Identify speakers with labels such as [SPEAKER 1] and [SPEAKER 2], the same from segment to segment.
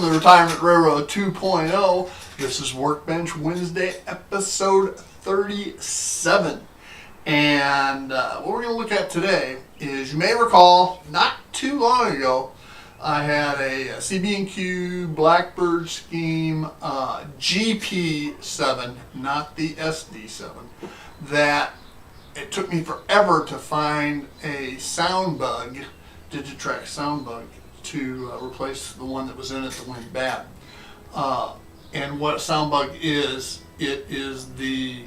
[SPEAKER 1] welcome to the Retirement Railroad 2.0. This is Workbench Wednesday, episode 37. And what we're going to look at today is, you may recall, not too long ago, I had a CB&Q Blackbird Scheme GP7, not the SD7, that it took me forever to find a soundbug, Digitrax soundbug, to replace the one that was in it that went bad. And what a soundbug is, it is the,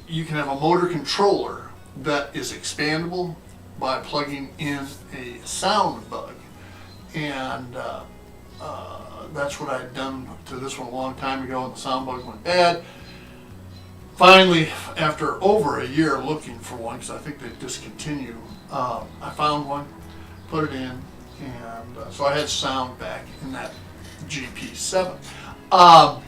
[SPEAKER 1] you can have a motor controller that is expandable by plugging in a sound bug. And that's what I had done to this one a long time ago, and the sound bug went bad. Finally, after over a year looking for one, because I think they discontinued, I found one, put it in, and so I had sound back in that GP7. But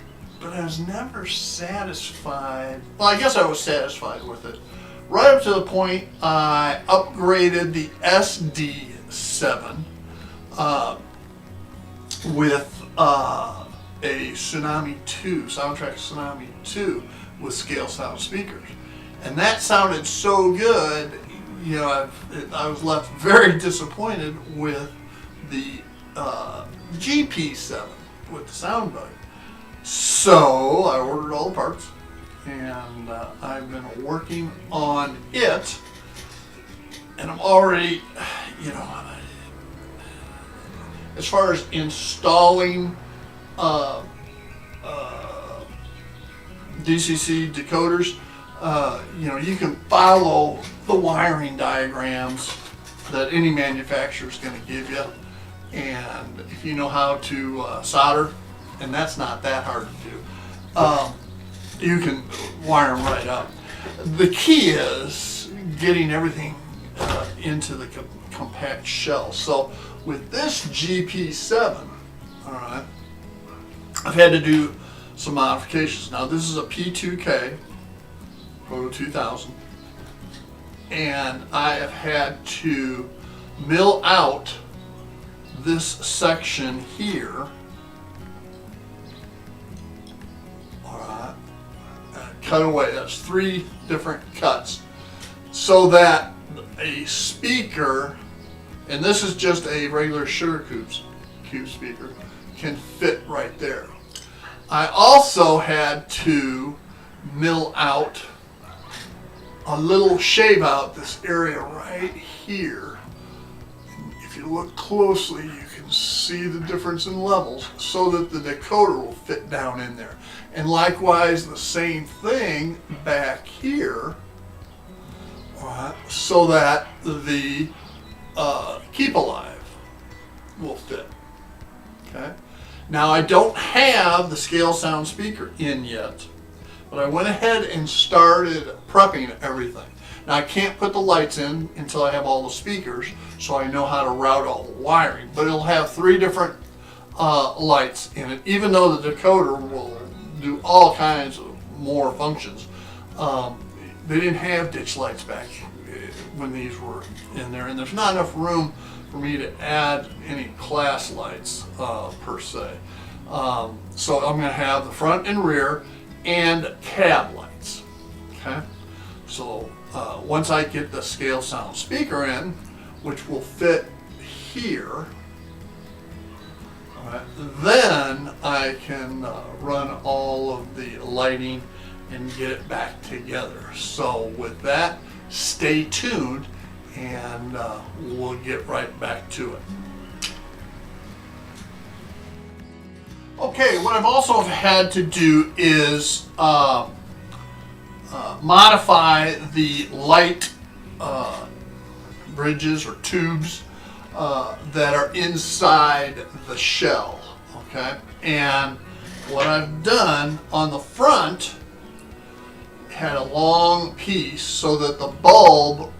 [SPEAKER 1] I was never satisfied. Well, I guess I was satisfied with it. Right up to the point I upgraded the SD7 with a Tsunami 2, Soundtraxx Tsunami 2 with scale sound speakers. And that sounded so good, you know, I was left very disappointed with the GP7 with the sound bug. So I ordered all the parts, and I've been working on it, and I'm already, you know, as far as installing DCC decoders, you know, you can follow the wiring diagrams that any manufacturer is going to give you, and if you know how to solder, and that's not that hard to do, you can wire them right up. The key is getting everything into the compact shell. So with this GP7, all right, I've had to do some modifications. Now this is a P2K Proto 2000, and I have had to mill out this section here, alright, cut away. That's 3 different cuts, so that a speaker, and this is just a regular sugar cube speaker, can fit right there. I also had to mill out a little shave out this area right here. If you look closely, you can see the difference in levels, so that the decoder will fit down in there. And likewise, the same thing back here, so that the Keep Alive will fit. Okay. Now I don't have the scale sound speaker in yet, but I went ahead and started prepping everything. Now I can't put the lights in until I have all the speakers, so I know how to route all the wiring. But it'll have 3 different lights in it, even though the decoder will do all kinds of more functions. They didn't have ditch lights back when these were in there, and there's not enough room for me to add any class lights per se. So I'm going to have the front and rear and cab lights. Okay. So once I get the scale sound speaker in, which will fit here, all right, then I can run all of the lighting and get it back together. So with that, stay tuned, and we'll get right back to it. Okay, what I've also had to do is modify the light bridges or tubes that are inside the shell. Okay, and what I've done on the front, had a long piece so that the bulb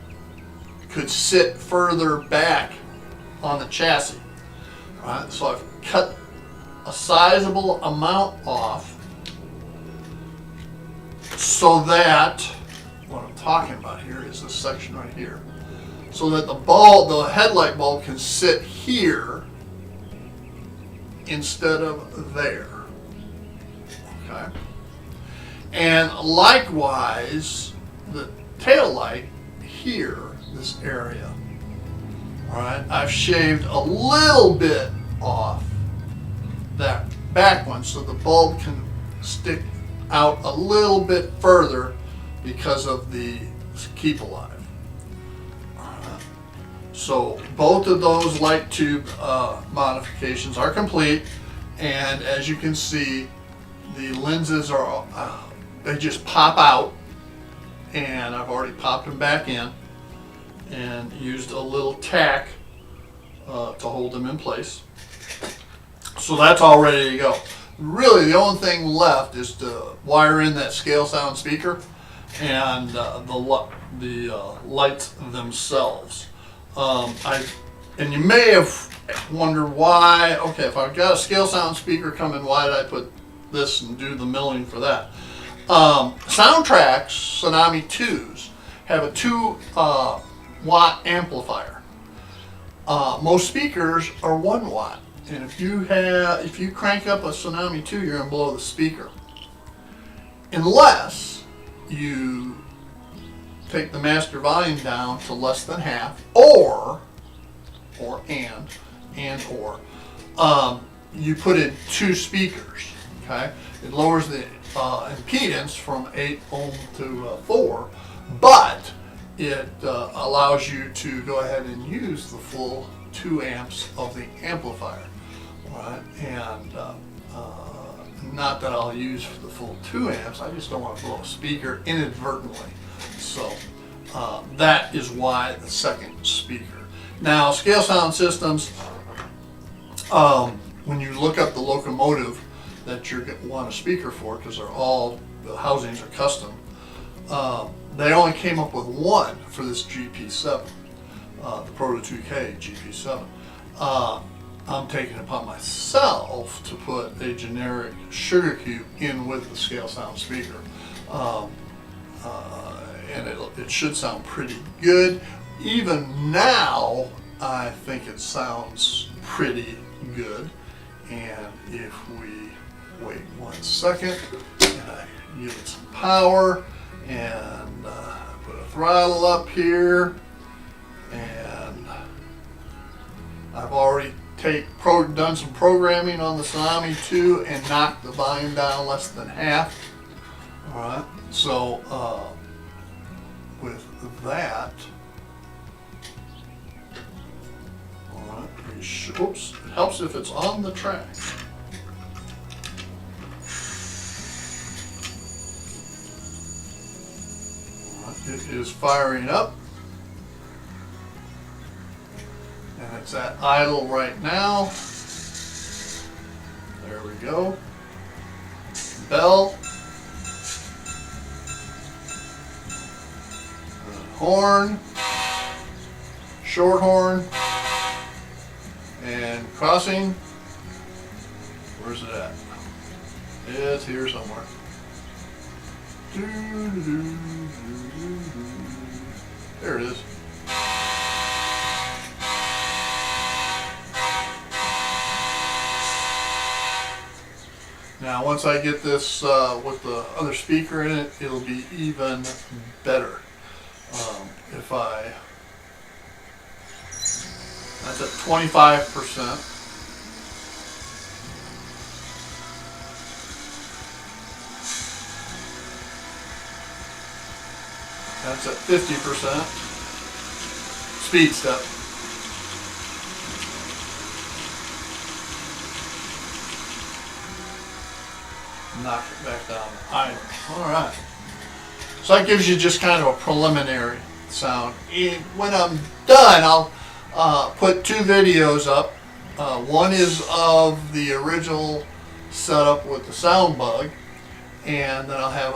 [SPEAKER 1] could sit further back on the chassis. All right, so I've cut a sizable amount off, so that, what I'm talking about here is this section right here, so that the bulb, the headlight bulb, can sit here instead of there. Okay. And likewise, the tail light here, this area. All right, I've shaved a little bit off that back one so the bulb can stick out a little bit further because of the keep alive. So both of those light tube modifications are complete, and as you can see, the lenses are they just pop out, and I've already popped them back in and used a little tack to hold them in place. So that's all ready to go. Really, the only thing left is to wire in that scale sound speaker and the lights themselves. And you may have wondered why, okay, if I've got a scale sound speaker coming, why did I put this and do the milling for that? Soundtraxx Tsunami 2s have a 2 watt amplifier. Most speakers are 1 watt. And if you crank up a Tsunami 2, you're gonna blow the speaker. Unless you take the master volume down to less than half, or you put in 2 speakers. Okay, it lowers the impedance from 8 ohm to 4, but it allows you to go ahead and use the full 2 amps of the amplifier. Right, and not that I'll use for the full 2 amps, I just don't want to blow a speaker inadvertently. So that is why the second speaker. Now, scale sound systems, when you look up the locomotive that you want a speaker for, because the housings are custom, they only came up with 1 for this GP7, the Proto 2K GP7. I'm taking it upon myself to put a generic sugar cube in with the scale sound speaker. And it should sound pretty good. Even now, I think it sounds pretty good. And if we wait 1 second, and I give it some power, and put a throttle up here, and I've already done some programming on the Tsunami 2 and knocked the volume down less than half. Alright, so with that, alright, oops, it helps if it's on the track. Alright, it is firing up. And it's at idle right now. There we go. Bell. Horn. Short horn. And crossing. Where's it at? It's here somewhere. There it is. Now, once I get this with the other speaker in it, it'll be even better. That's at 25%. That's at 50%. Speed step. Knock it back down. Alright. So that gives you just kind of a preliminary sound. When I'm done, I'll put 2 videos up. One is of the original setup with the soundbug, and then I'll have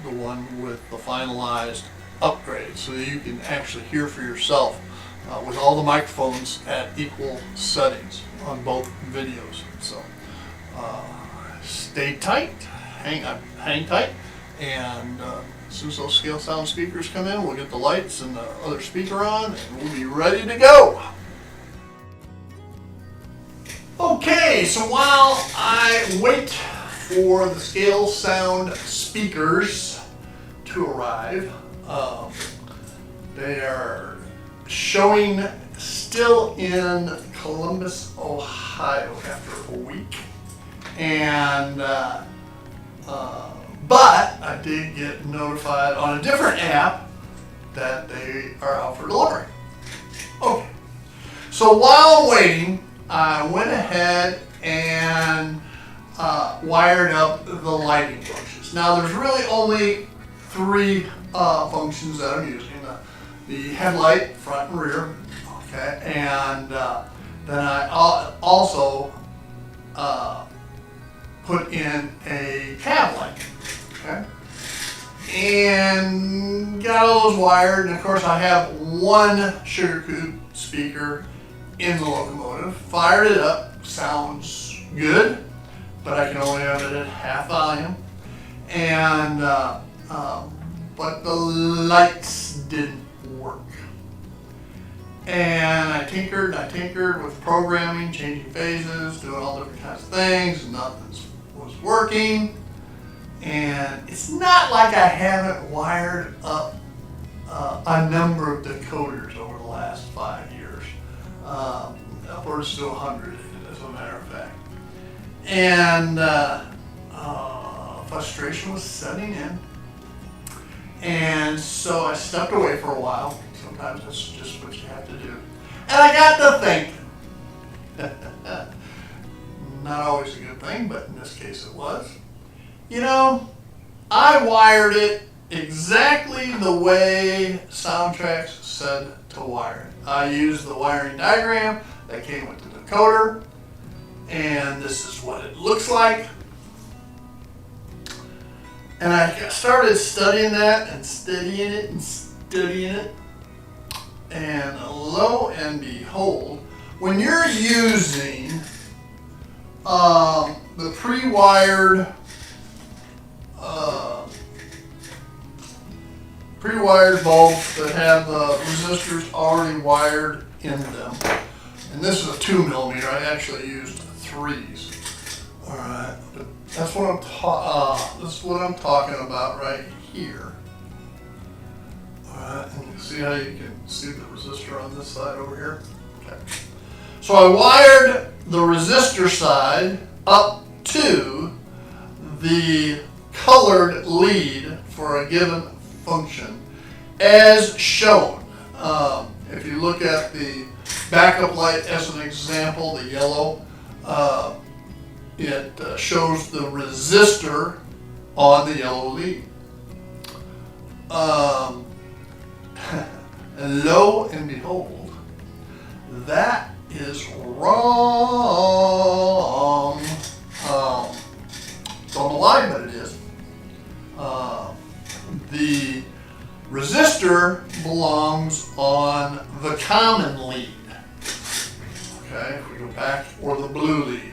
[SPEAKER 1] the one with the finalized upgrade, so that you can actually hear for yourself with all the microphones at equal settings on both videos. So stay tight, hang tight, and as soon as those scale sound speakers come in, we'll get the lights and the other speaker on, and we'll be ready to go. Okay, Okay, so while I wait for the scale sound speakers to arrive, they are showing still in Columbus, Ohio after a week. And, but I did get notified on a different app that they are out for delivery. Okay, so while waiting, I went ahead and wired up the lighting functions. Now there's really only three functions that I'm using. The headlight, front and rear, okay, and then I also put in a cab light, okay, and got all those wired. And of course I have one sugar cube speaker in the locomotive. Fired it up, sounds good, but I can only have it at half volume. And but the lights didn't work. And I tinkered with programming, changing phases, doing all different kinds of things, and nothing was working. And it's not like I haven't wired up a number of decoders over the last 5 years, upwards to 100 as a matter of fact. And frustration was setting in. And so I stepped away for a while. Sometimes that's just what you have to do. And I got to thinking. Not always a good thing, but in this case it was. You know, I wired it exactly the way Soundtraxx said to wire it. I used the wiring diagram that came with the decoder, and this is what it looks like. And I started studying that and studying it and studying it. And lo and behold, when you're using the pre-wired bulbs that have the resistors already wired in them, and this is a 2mm, I actually used 3s. All right, but that's what I'm talking about right here. All right, and you see how you can see the resistor on this side over here? Okay. So I wired the resistor side up to the colored lead for a given function as shown. If you look at the backup light as an example, the yellow, it shows the resistor on the yellow lead. And lo and behold, that is wrong. Don't know why, but it is. The resistor belongs on the common lead. Okay, if we go back, or the blue lead.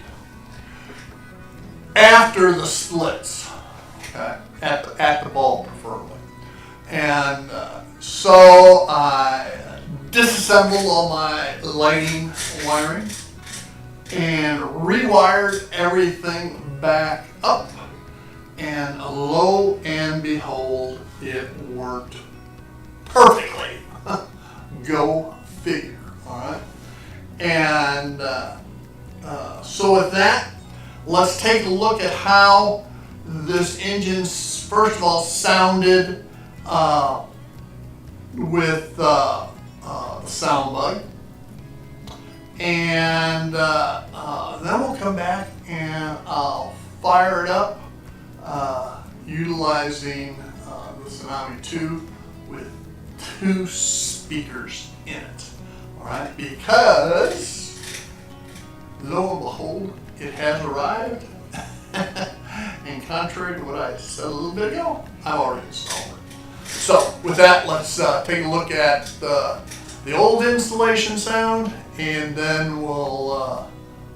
[SPEAKER 1] After the splits, okay, at the bulb preferably. And so I disassembled all my lighting wiring and rewired everything back up, and lo and behold, it worked perfectly. Go figure, all right? And so with that, let's take a look at how this engine, first of all, sounded with the soundbug, and then we'll come back and I'll fire it up utilizing the Tsunami 2 with 2 speakers in it. All right, because lo and behold, it has arrived. And contrary to what I said a little bit ago, I've already installed it. So with that, let's take a look at the old installation sound, and then we'll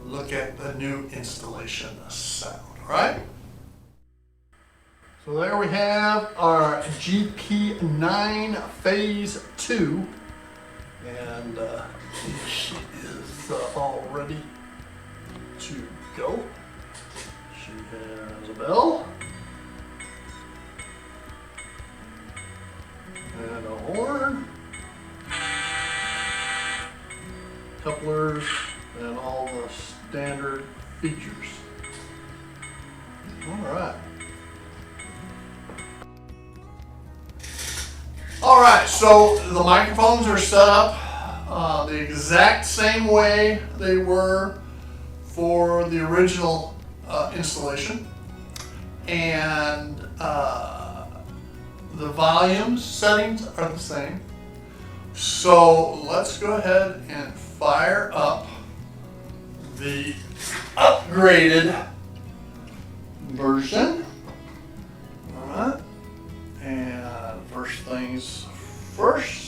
[SPEAKER 1] look at the new installation sound. All right? So there we have our GP9 Phase 2, and it is all ready to go. She has a bell. And a horn. Couplers and all the standard features. Alright. Alright, so the microphones are set up the exact same way they were for the original installation. And the volume settings are the same. So let's go ahead and fire up the upgraded version. Alright. And first things first.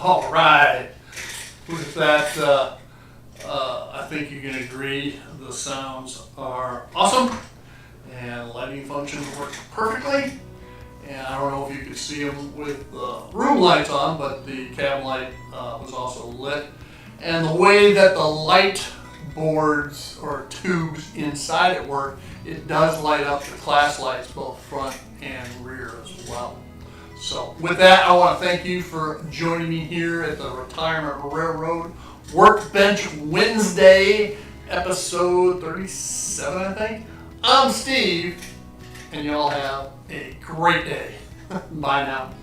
[SPEAKER 1] All right. With that, I think you can agree the sounds are awesome and lighting functions work perfectly. And I don't know if you could see them with the room lights on, but the cabin light was also lit. And the way that the light boards or tubes inside it work, it does light up the class lights both front and rear as well. So with that, I want to thank you for joining me here at the Retirement Railroad Workbench Wednesday, episode 37, I think. I'm Steve, and y'all have a great day. Bye now.